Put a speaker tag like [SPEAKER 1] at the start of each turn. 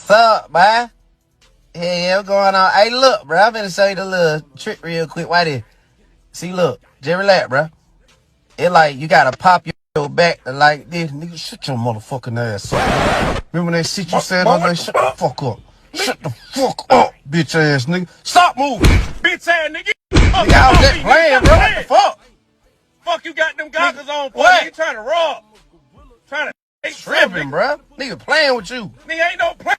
[SPEAKER 1] What's up, man? Hey, what's going on? Hey, look, bro. I'm finna show you the little trick real quick. Why this? See, look. Just relax, bro. It like you gotta pop your back like this. Nigga, shut your motherfucking ass up. Remember that shit you said on there? Shut the fuck up. Shut the fuck up, bitch ass nigga. Stop moving.
[SPEAKER 2] Bitch ass nigga.
[SPEAKER 1] Nigga, I was just playing, bro. What the fuck?
[SPEAKER 2] Fuck, you got them goggles on for?
[SPEAKER 1] What?
[SPEAKER 2] Nigga trying to rob. Trying to
[SPEAKER 1] Tripping, bro. Nigga playing with you.
[SPEAKER 2] Nigga ain't no play.